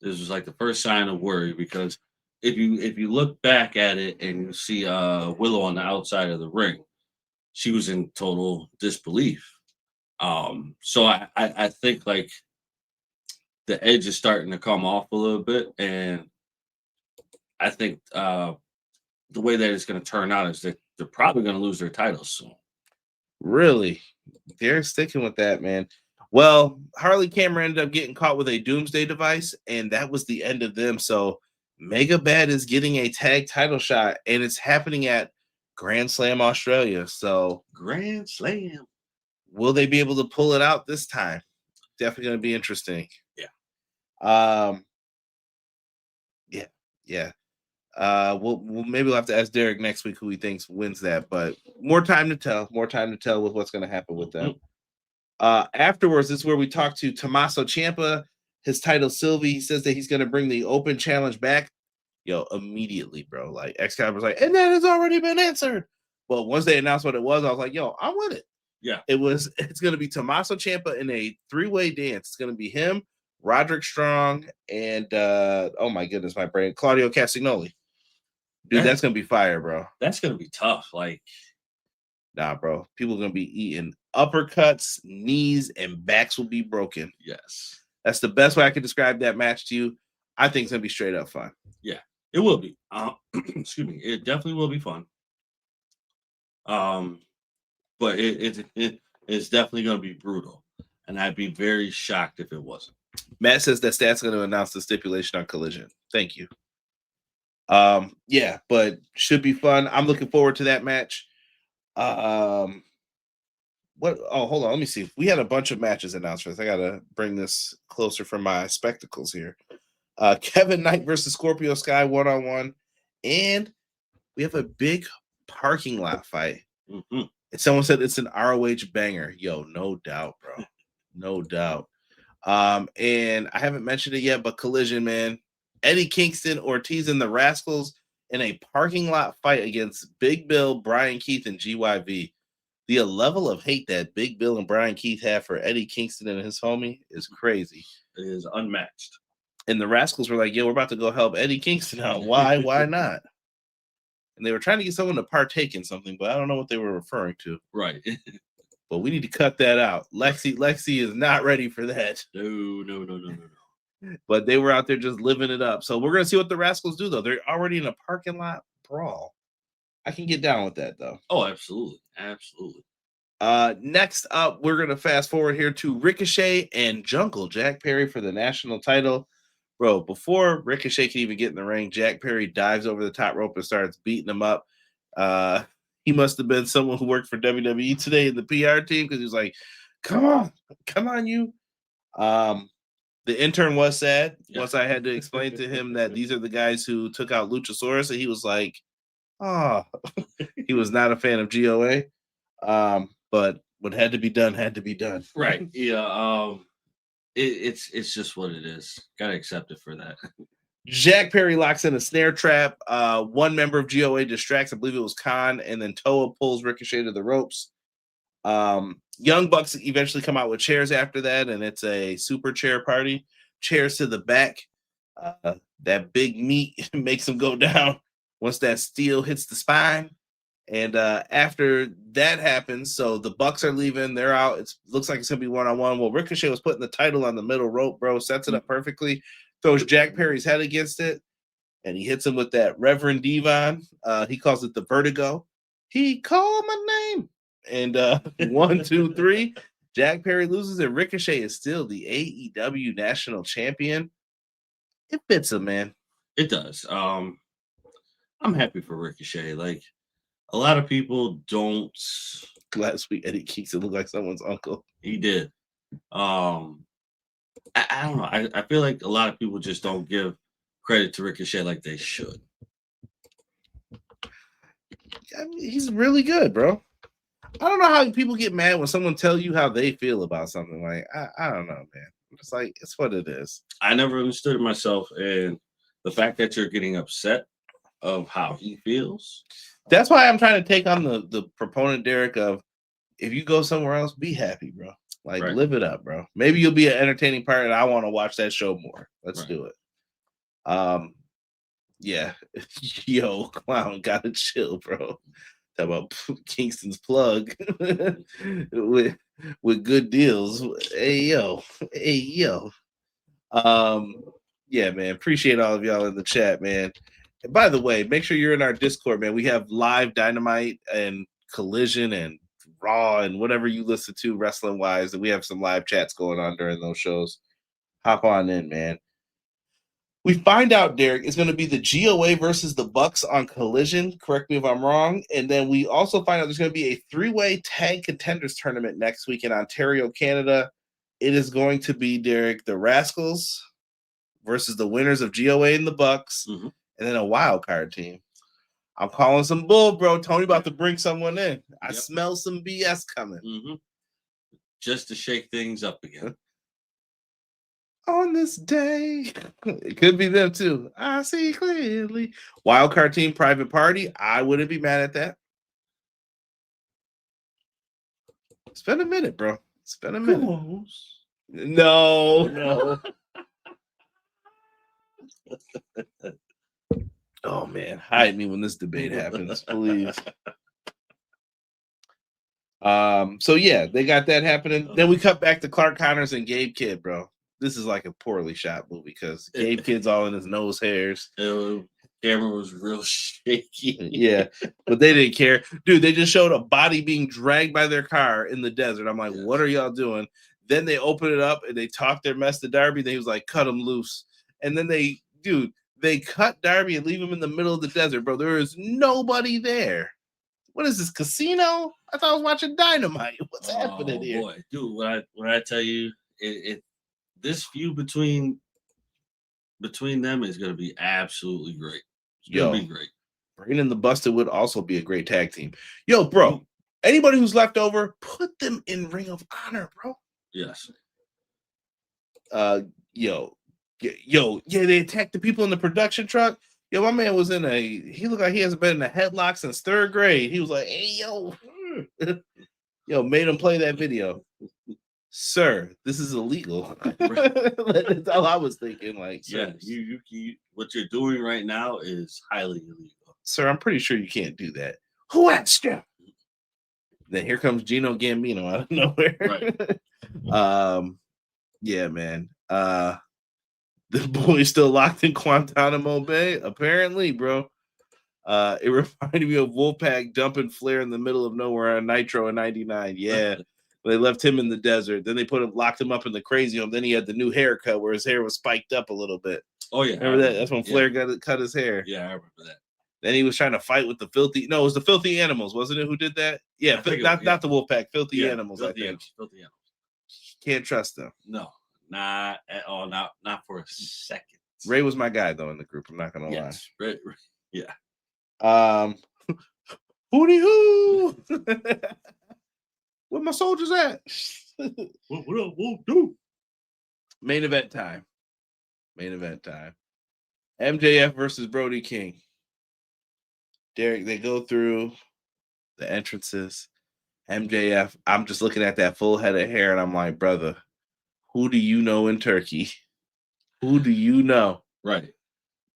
This was like the first sign of worry because if you look back at it and you see Willow on the outside of the ring, she was in total disbelief. So I think like the edge is starting to come off a little bit, and I think the way that it's going to turn out is that they're probably going to lose their titles soon. Really? They're sticking with that, man. Well, Harley Cameron ended up getting caught with a doomsday device, and that was the end of them. So Mega Bad is getting a tag title shot, and it's happening at Grand Slam Australia. So Grand Slam. Will they be able to pull it out this time? Definitely going to be interesting. Yeah. Yeah. We'll maybe we'll have to ask Derek next week who he thinks wins that, but more time to tell with what's going to happen with them. Afterwards, this is where we talk to Tommaso Ciampa, his title Sylvie. He says that he's going to bring the open challenge back. Yo, immediately, bro. Like Excalibur's like, and that has already been answered. Well, once they announced what it was, I was like, yo, I'm with it. Yeah. It's going to be Tommaso Ciampa in a 3-way dance. It's going to be him, Roderick Strong, and oh my goodness, my brain, Claudio Castagnoli. Dude, that's going to be fire, bro. That's going to be tough. Like, nah, bro. People are going to be eating uppercuts, knees, and backs will be broken. Yes. That's the best way I could describe that match to you. I think it's going to be straight up fun. Yeah, it will be. Excuse me. It definitely will be fun. But it's definitely going to be brutal. And I'd be very shocked if it wasn't. Matt says that Stat's going to announce the stipulation on Collision. Thank you. Yeah, but should be fun. I'm looking forward to that match. Hold on, let me see. We had a bunch of matches announced for this. I gotta bring this closer for my spectacles here. Kevin Knight versus Scorpio Sky 1-on-1, and we have a big parking lot fight. Mm-hmm. And someone said it's an ROH banger. Yo, no doubt, bro. No doubt. And I haven't mentioned it yet, but Collision, man. Eddie Kingston, Ortiz, and the Rascals in a parking lot fight against Big Bill, Brian Keith, and GYV. The level of hate that Big Bill and Brian Keith have for Eddie Kingston and his homie is crazy. It is unmatched. And the Rascals were like, yo, we're about to go help Eddie Kingston out. Why? Why not? And they were trying to get someone to partake in something, but I don't know what they were referring to. Right. But we need to cut that out. Lexi is not ready for that. No. But they were out there just living it up. So we're gonna see what the Rascals do, though. They're already in a parking lot brawl. I can get down with that, though. Oh, absolutely, absolutely. Next up, we're gonna fast forward here to Ricochet and Jungle Jack Perry for the national title. Bro, before Ricochet can even get in the ring, Jack Perry dives over the top rope and starts beating him up. He must have been someone who worked for WWE today in the PR team because he was like, come on, you. The intern was sad once I had to explain to him that these are the guys who took out Luchasaurus, and he was like, oh, he was not a fan of GOA. But what had to be done had to be done. Right. Yeah. It's just what it is. Gotta accept it for that. Jack Perry locks in a snare trap. One member of GOA distracts, I believe it was Khan, and then Toa pulls Ricochet to the ropes. Young Bucks eventually come out with chairs after that, and it's a super chair party. Chairs to the back. That big meat makes them go down once that steel hits the spine. And after that happens, so the Bucks are leaving. They're out. It looks like it's going to be one-on-one. Well, Ricochet was putting the title on the middle rope, bro. Sets it up perfectly. Throws Jack Perry's head against it. And he hits him with that Reverend Devon. He calls it the Vertigo. He called my name. And 1, 2, 3. Jack Perry loses, and Ricochet is still the AEW national champion. It fits him, man. It does. I'm happy for Ricochet. Like, a lot of people don't. Last week, Eddie Kingston looked like someone's uncle. He did. I don't know. I feel like a lot of people just don't give credit to Ricochet like they should. I mean, he's really good, bro. I don't know how people get mad when someone tells you how they feel about something. Like, I don't know, man. It's like, it's what it is. I never understood it myself. And the fact that you're getting upset of how he feels. That's why I'm trying to take on the proponent, Derek, of if you go somewhere else, be happy, bro. Like, right. Live it up, bro. Maybe you'll be an entertaining part, and I want to watch that show more. Let's right. do it. Yeah. Yo, clown, gotta chill, bro. Talk about Kingston's plug with good deals. Hey yo. Yeah, man. Appreciate all of y'all in the chat, man. And by the way, make sure you're in our Discord, man. We have live Dynamite and Collision and Raw and whatever you listen to wrestling wise, and we have some live chats going on during those shows. Hop on in, man. We find out, Derek, it's going to be the GOA versus the Bucks on Collision. Correct me if I'm wrong. And then we also find out there's going to be a 3-way tag contenders tournament next week in Ontario, Canada. It is going to be, Derek, the Rascals versus the winners of GOA and the Bucks, and then a wild card team. I'm calling some bull, bro. Tony about to bring someone in. I smell some BS coming. Just to shake things up again. On this day, it could be them too. I see clearly. Wildcard team, private party. I wouldn't be mad at that. It's been a minute, bro. It's been a minute. No. Oh man, hide me when this debate happens, please. So yeah, they got that happening. Then we cut back to Clark Connors and Gabe Kidd, bro. This is like a poorly shot movie because Gabe Kidd's all in his nose hairs. Camera was real shaky. Yeah, but they didn't care. Dude, they just showed a body being dragged by their car in the desert. I'm like, what are y'all doing? Then they open it up and they talk their mess to Darby. Then he was like, cut him loose. And then they cut Darby and leave him in the middle of the desert, bro. There is nobody there. What is this, casino? I thought I was watching Dynamite. What's happening here? Boy, dude, when I tell you, this feud between them is going to be absolutely great. It's going to be great. Brain and the Busted would also be a great tag team. Yo, bro, anybody who's left over, put them in Ring of Honor, bro. Yes. They attacked the people in the production truck. Yo, my man was he looked like he hasn't been in a headlock since 3rd grade. He was like, hey, yo, made him play that video. Sir, this is illegal. That's all I was thinking. Like, yeah, you what you're doing right now is highly illegal. Sir, I'm pretty sure you can't do that. Who asked you? Then here comes Gino Gambino out of nowhere. Right. Yeah, man. The boy's still locked in Guantanamo Bay, apparently, bro. It reminded me of Wolfpack dumping Flair in the middle of nowhere on Nitro in '99. Yeah, they left him in the desert. Then they locked him up in the crazy home. Then he had the new haircut where his hair was spiked up a little bit. Oh yeah, remember that? That's when Flair cut his hair. Yeah, I remember that. Then he was trying to fight with the filthy. No, it was the Filthy Animals, wasn't it? Who did that? Yeah, not the Wolfpack. Filthy Animals. I think. Filthy Animals. Can't trust them. No, not at all. Not for a second. Ray was my guy though in the group. I'm not gonna lie. Ray, yeah. Hootie hoo! Where my soldiers at? What do? Main event time. MJF versus Brody King. Derek, they go through the entrances. MJF, I'm just looking at that full head of hair and I'm like, brother, who do you know in Turkey? Who do you know? Right.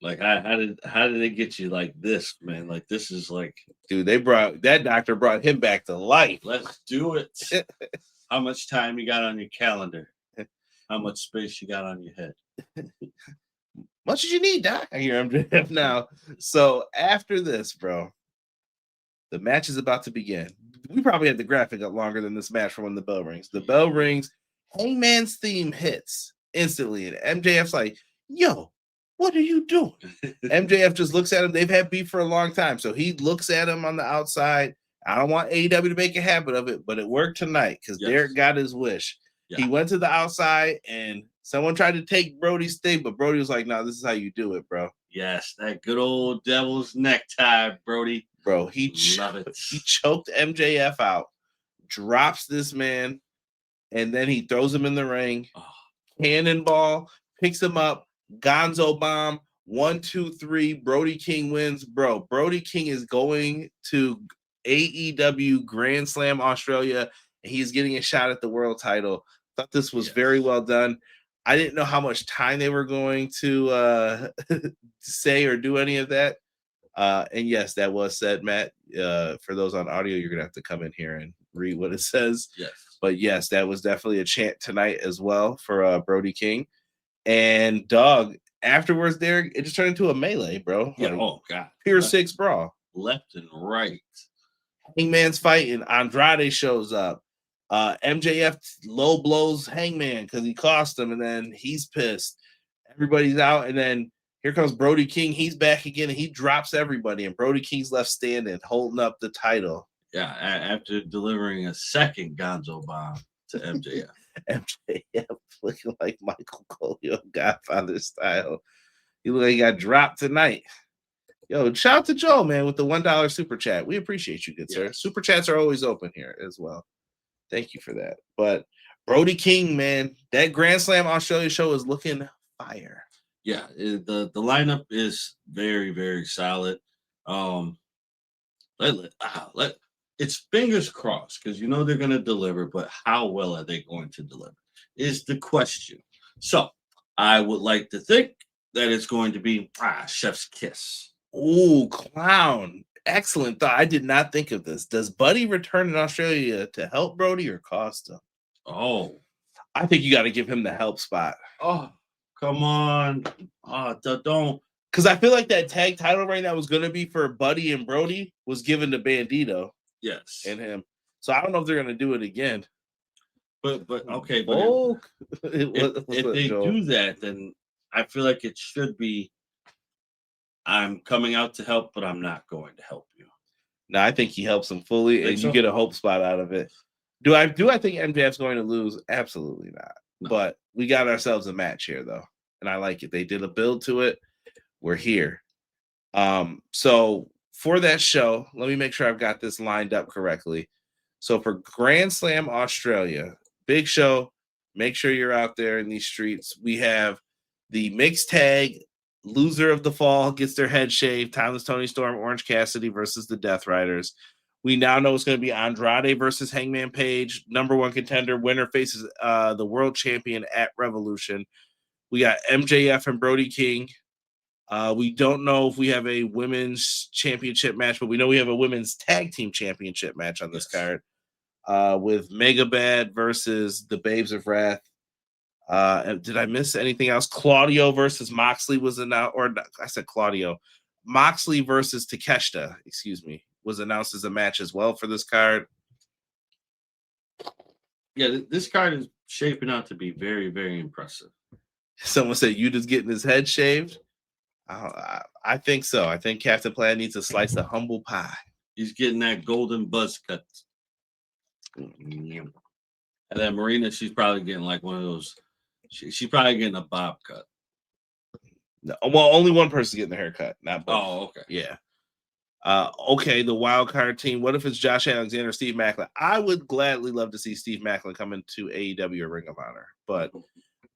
Like how did they get you like this, man? Like this is like, dude, that doctor brought him back to life. Let's do it. How much time you got on your calendar? How much space you got on your head? Much as you need, Doc. I hear MJF now. So after this, bro, the match is about to begin. We probably had the graphic up longer than this match from when the bell rings. The bell rings, Hangman's theme hits instantly, and MJF's like, yo, what are you doing? MJF just looks at him. They've had beef for a long time. So he looks at him on the outside. I don't want AEW to make a habit of it, but it worked tonight because Derek got his wish. Yeah. He went to the outside and someone tried to take Brody's thing, but Brody was like, no, this is how you do it, bro. Yes, that good old devil's necktie, Brody. Bro, he choked MJF out, drops this man, and then he throws him in the ring. Oh. Cannonball, picks him up. Gonzo bomb, 1, 2, 3. Brody King wins, bro. Brody King is going to AEW Grand Slam Australia, and he's getting a shot at the world title. Thought this was very well done. I didn't know how much time they were going to say or do any of that. And yes, that was said, Matt. For those on audio, you're gonna have to come in here and read what it says. Yes, but yes, that was definitely a chant tonight as well for Brody King. And dog, afterwards, Derek, it just turned into a melee, bro. Yeah. Like, oh god, pure 6 brawl, left and right. Hangman's fighting. Andrade shows up. MJF low blows Hangman because he cost him, and then he's pissed. Everybody's out, and then here comes Brody King. He's back again, and he drops everybody, and Brody King's left standing, holding up the title. Yeah, after delivering a second Gonzo bomb to MJF. MJF looking like Michael Cole, Godfather style. He look like he got dropped tonight. Yo, shout out to Joe, man, with the $1 super chat. We appreciate you, good sir. Super chats are always open here as well. Thank you for that. But Brody King, man, that Grand Slam Australia show is looking fire. Yeah, the lineup is very, very solid. It's fingers crossed because they're going to deliver, but how well are they going to deliver is the question. So I would like to think that it's going to be chef's kiss. Ooh, clown. Excellent thought. I did not think of this. Does Buddy return in Australia to help Brody or cost him? Oh, I think you got to give him the help spot. Oh, come on. Don't. Because I feel like that tag title right now was going to be for Buddy and Brody was given to Bandito. Yes. And him. So I don't know if they're going to do it again. But okay. But if they do that, then I feel like it should be I'm coming out to help, but I'm not going to help you. No, I think he helps him fully, and you get a hope spot out of it. Do I think MJF's going to lose? Absolutely not. No. But we got ourselves a match here, though, and I like it. They did a build to it. We're here. So for that show, let me make sure I've got this lined up correctly. So for Grand Slam Australia, big show. Make sure you're out there in these streets. We have the mixed tag. Loser of the fall gets their head shaved. Timeless Tony Storm, Orange Cassidy versus the Death Riders. We now know it's going to be Andrade versus Hangman Page. Number 1 contender. Winner faces the world champion at Revolution. We got MJF and Brody King. We don't know if we have a women's championship match, but we know we have a women's tag team championship match on this card with Mega Bad versus the Babes of Wrath. Did I miss anything else? Claudio versus Moxley was announced, or I said Claudio. Moxley versus Takeshita, was announced as a match as well for this card. Yeah, this card is shaping out to be very, very impressive. Someone said Yuta's getting his head shaved. I think so. I think Captain Planet needs a slice of humble pie. He's getting that golden buzz cut. And then Marina, she's probably getting like one of those. She's probably getting a bob cut. No, well, only one person's getting the haircut, not both. Oh, okay. Yeah. Okay, the wild card team. What if it's Josh Alexander, Steve Macklin? I would gladly love to see Steve Macklin come into AEW or Ring of Honor, but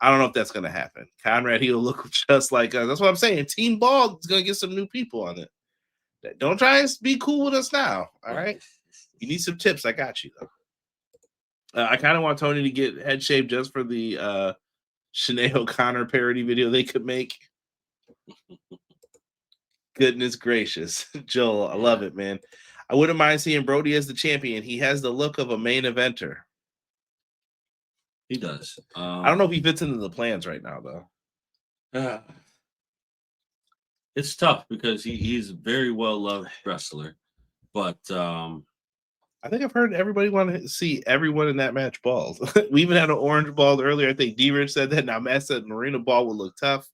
I don't know if that's going to happen. Conrad, he'll look just like us. That's what I'm saying. Team Ball is going to get some new people on it. Don't try and be cool with us now, all right? You need some tips. I got you, though. I kind of want Tony to get head shaved just for the Sinead O'Connor parody video they could make. Goodness gracious. Joel, I love it, man. I wouldn't mind seeing Brody as the champion. He has the look of a main eventer. He does. I don't know if he fits into the plans right now, though. It's tough because he's a very well-loved wrestler. But I think I've heard everybody want to see everyone in that match bald. We even had an orange bald earlier. I think D-Rich said that. Now Matt said Marina Ball would look tough.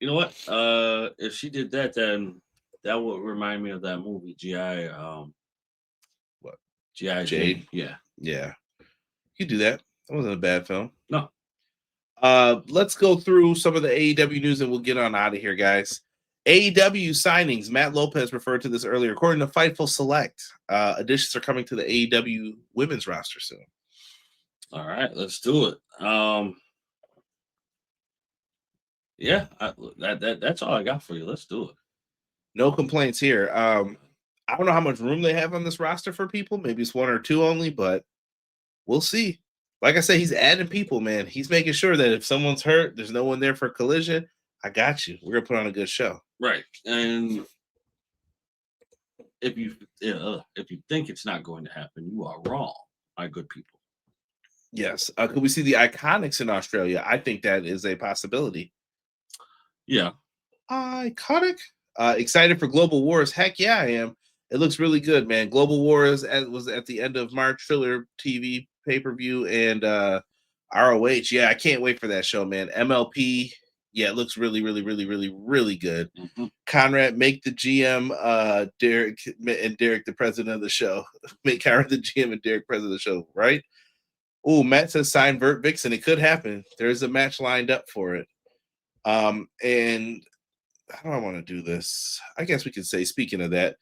You know what? If she did that, then that would remind me of that movie, G.I. What? G.I. Jade? Yeah. Yeah. You do that. That wasn't a bad film. No. Let's go through some of the AEW news and we'll get on out of here, guys. AEW signings. Matt Lopez referred to this earlier. According to Fightful Select, additions are coming to the AEW women's roster soon. All right, let's do it. Yeah, that's all I got for you. Let's do it. No complaints here. I don't know how much room they have on this roster for people. Maybe it's one or two only, but we'll see. Like I said, he's adding people, man. He's making sure that if someone's hurt, there's no one there for collision. I got you. We're gonna put on a good show. Right. And if you think it's not going to happen, you are wrong, my good people. Yes. Could we see the Iconics in Australia? I think that is a possibility. Yeah. Iconic. Excited for Global Wars? Heck yeah, I am. It looks really good, man. Global Wars was at the end of March. Filler TV pay-per-view and ROH. Yeah, I can't wait for that show, man. MLP. Yeah, it looks really, really, really, really, really good. Mm-hmm. Conrad, make the GM Derek and Derek the president of the show. Make Conrad the GM and Derek president of the show, right? Oh, Matt says sign Vert Vixen. It could happen. There's a match lined up for it. And how do I want to do this? I guess we could say, speaking of that,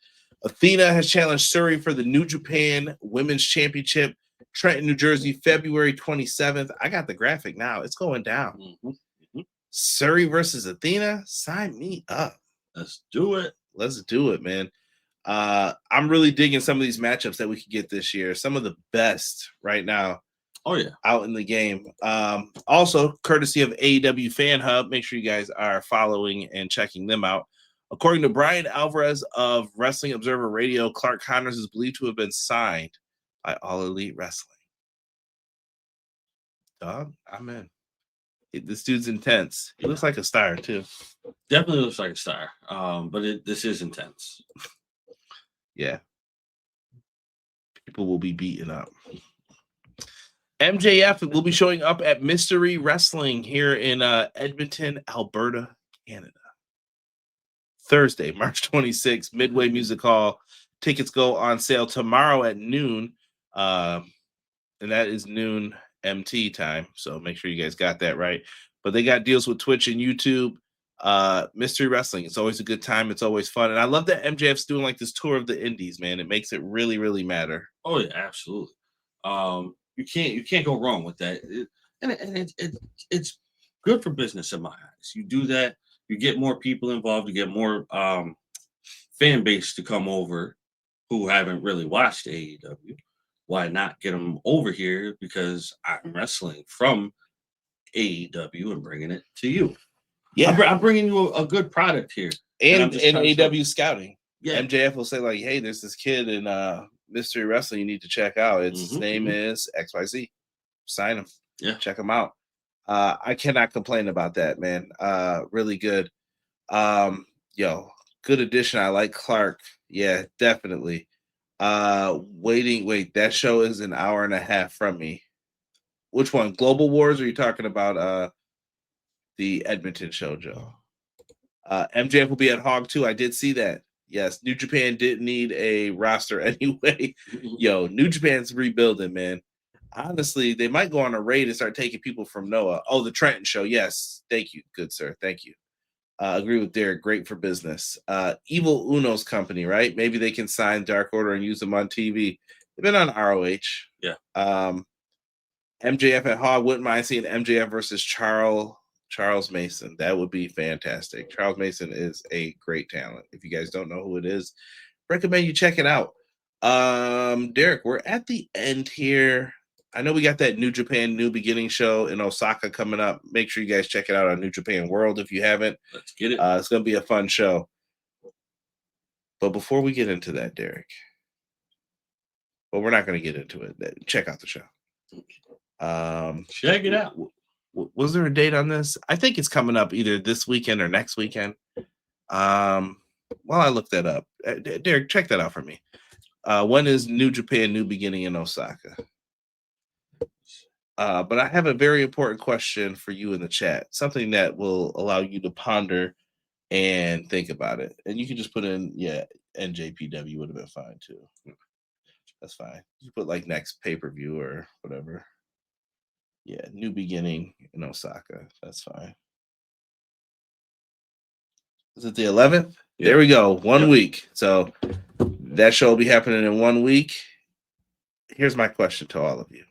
Athena has challenged Suri for the New Japan Women's Championship, Trenton, New Jersey, February 27th. I got the graphic now. It's going down. Mm-hmm. Suri versus Athena. Sign me up. Let's do it. Let's do it, man. I'm really digging some of these matchups that we could get this year. Some of the best right now. Oh, yeah. Out in the game. Also, courtesy of AEW Fan Hub, make sure you guys are following and checking them out. According to Brian Alvarez of Wrestling Observer Radio, Clark Connors is believed to have been signed by All Elite Wrestling. Dog, I'm in. This dude's intense. He looks like a star, too. Definitely looks like a star. But this is intense. Yeah. People will be beaten up. MJF will be showing up at Mystery Wrestling here in Edmonton, Alberta, Canada. Thursday, March 26th, Midway Music Hall. Tickets go on sale tomorrow at noon. And that is noon MT time. So make sure you guys got that right. But they got deals with Twitch and YouTube. Mystery Wrestling. It's always a good time. It's always fun. And I love that MJF's doing like this tour of the indies, man. It makes it really, really matter. Oh, yeah, absolutely. You can't go wrong with that. It's good for business in my eyes. You do that, you get more people involved, you get more fan base to come over who haven't really watched AEW. Why not get them over here? Because I'm wrestling from AEW and bringing it to you. Yeah, I'm bringing you a good product here, and AEW scouting. Yeah, MJF will say like, "Hey, there's this kid in Mystery Wrestling you need to check out. His name is XYZ. Sign him. Yeah, check him out." I cannot complain about that, man. Really good. Good addition. I like Clark. Yeah, definitely. Wait, that show is an hour and a half from me. Which one? Global Wars, or are you talking about the Edmonton show, Joe? MJF will be at Hog too. I did see that. Yes, New Japan didn't need a roster anyway. Yo, New Japan's rebuilding, man. Honestly, they might go on a raid and start taking people from Noah. Oh, the Trenton show. Yes. Thank you. Good, sir. Thank you. Agree with Derek. Great for business. Evil Uno's company, right? Maybe they can sign Dark Order and use them on TV. They've been on ROH. Yeah. MJF at Hog. Wouldn't mind seeing MJF versus Charles Mason. That would be fantastic. Charles Mason is a great talent. If you guys don't know who it is, recommend you check it out. Derek, we're at the end here. I know we got that New Japan New Beginning show in Osaka coming up. Make sure you guys check it out on New Japan World if you haven't. Let's get it. It's going to be a fun show. But before we get into that, Derek, we're not going to get into it. Check out the show. Check it out. Was there a date on this? I think it's coming up either this weekend or next weekend. While I look that up, Derek, check that out for me. When is New Japan New Beginning in Osaka? But I have a very important question for you in the chat, something that will allow you to ponder and think about it. And you can just put in, NJPW would have been fine too. That's fine. You put like next pay-per-view or whatever. Yeah, New Beginning in Osaka. That's fine. Is it the 11th? Yeah. There we go. 1 week. So that show will be happening in 1 week. Here's my question to all of you.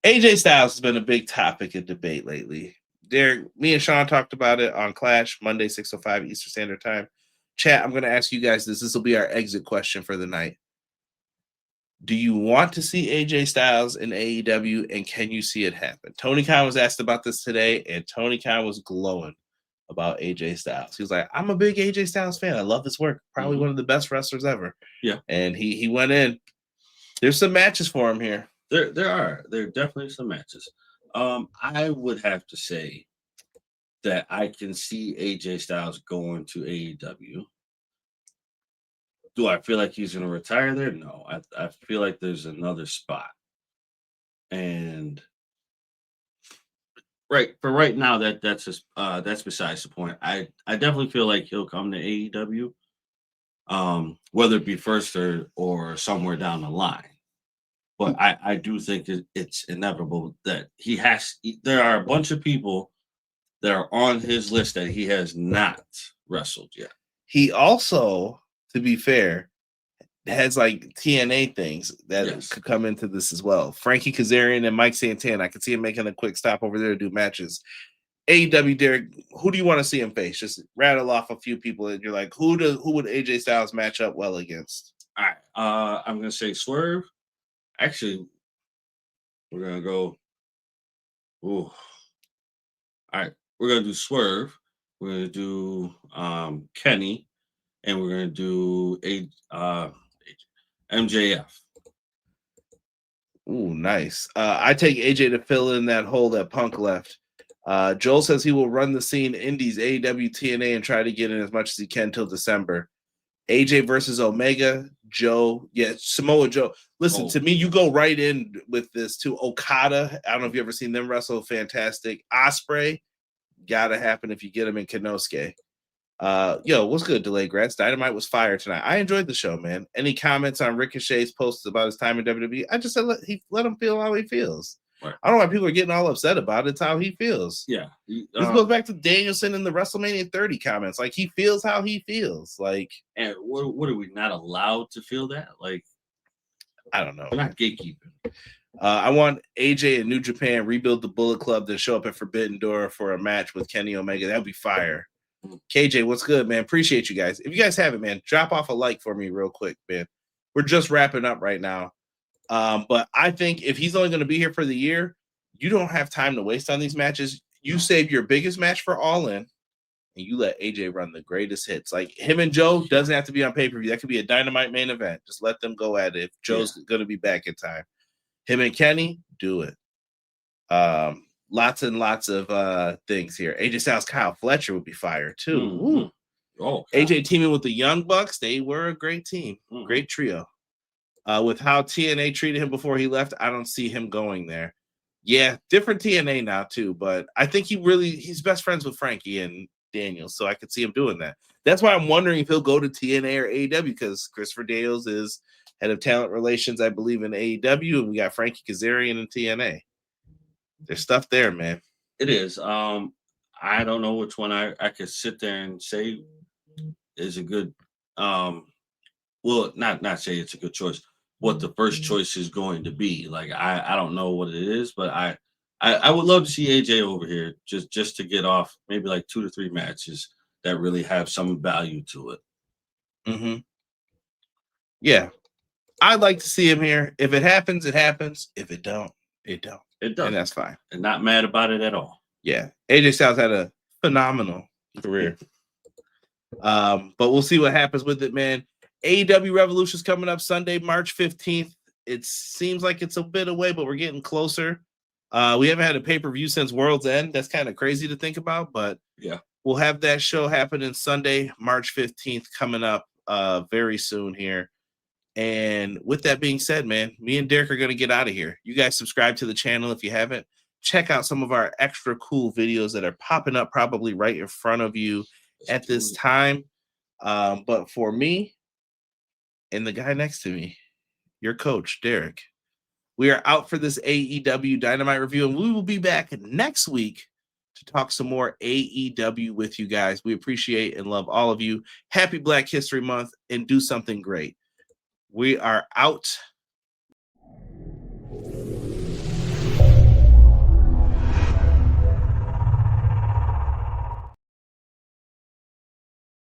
AJ Styles has been a big topic of debate lately. Me and Sean talked about it on Clash, Monday, 6:05 Eastern Standard Time. Chat, I'm going to ask you guys this. This will be our exit question for the night. Do you want to see AJ Styles in AEW, and can you see it happen? Tony Khan was asked about this today, and Tony Khan was glowing about AJ Styles. He was like, I'm a big AJ Styles fan. I love his work. Probably one of the best wrestlers ever. Yeah. And he went in. There's some matches for him here. There are definitely some matches. I would have to say that I can see AJ Styles going to AEW. Do I feel like he's going to retire there? No. I feel like there's another spot. And right now that's besides the point. I definitely feel like he'll come to AEW, whether it be first or somewhere down the line. But I do think it's inevitable that there are a bunch of people that are on his list that he has not wrestled yet. He also, to be fair, has like TNA things that could come into this as well. Frankie Kazarian and Mike Santana. I could see him making a quick stop over there to do matches. AEW, Derek, who do you want to see him face? Just rattle off a few people that you're like, who would AJ Styles match up well against? All right. I'm going to say Swerve. Actually, we're going to go. Ooh. All right. We're going to do Swerve. We're going to do Kenny. And we're going to do MJF. Ooh, nice. I take AJ to fill in that hole that Punk left. Joel says he will run the scene Indies, AEW, TNA, and try to get in as much as he can till December. AJ versus Omega, Joe. Yeah, Samoa Joe. Listen, to me, you go right in with this too. Okada, I don't know if you've ever seen them wrestle. Fantastic. Ospreay, gotta happen if you get him in Kenosuke. What's good, Delayed Grads? Dynamite was fire tonight. I enjoyed the show, man. Any comments on Ricochet's posts about his time in WWE? I just said let him feel how he feels. Right. I don't know why people are getting all upset about it. It's how he feels. Yeah. This goes back to Danielson in the WrestleMania 30 comments. Like, he feels how he feels. Like, and what are we not allowed to feel that? Like, I don't know. We're not gatekeeping. I want AJ in New Japan rebuild the Bullet Club, then show up at Forbidden Door for a match with Kenny Omega. That'd be fire. KJ, what's good, man? Appreciate you guys. If you guys have it, man, drop off a like for me real quick, man. We're just wrapping up right now. But I think if he's only going to be here for the year, you don't have time to waste on these matches. You save your biggest match for All In, and you let AJ run the greatest hits. Like, him and Joe doesn't have to be on pay-per-view. That could be a Dynamite main event. Just let them go at it. If Joe's going to be back in time. Him and Kenny, do it. lots and lots of things here. AJ Styles, Kyle Fletcher would be fire too. Mhm. Oh, AJ teaming with the Young Bucks, they were a great team, great trio. With how TNA treated him before he left, I don't see him going there. Yeah, different TNA now too, but I think he's best friends with Frankie and Daniels, so I could see him doing that. That's why I'm wondering if he'll go to TNA or AEW, because Christopher Dales is head of talent relations, I believe, in AEW, and we got Frankie Kazarian in TNA. There's stuff there, man. It is. I don't know which one I could sit there and say is a good. Well, not say it's a good choice. What the first choice is going to be. Like I don't know what it is, but I would love to see AJ over here just to get off maybe like 2 to 3 matches that really have some value to it. Mm-hmm. Yeah, I'd like to see him here. If it happens, it happens. If it don't, it don't. It does, and that's fine. And not mad about it at all. Yeah, AJ Styles had a phenomenal career. But we'll see what happens with it, man. AEW Revolution is coming up Sunday, March 15th. It seems like it's a bit away, but we're getting closer. We haven't had a pay-per-view since World's End. That's kind of crazy to think about, but yeah, we'll have that show happening Sunday, March 15th, coming up very soon here. And with that being said, man, me and Derek are going to get out of here. You guys subscribe to the channel if you haven't. Check out some of our extra cool videos that are popping up probably right in front of you at this time. But for me and the guy next to me, your coach, Derek, we are out for this AEW Dynamite review, and we will be back next week to talk some more AEW with you guys. We appreciate and love all of you. Happy Black History Month, and do something great. We are out.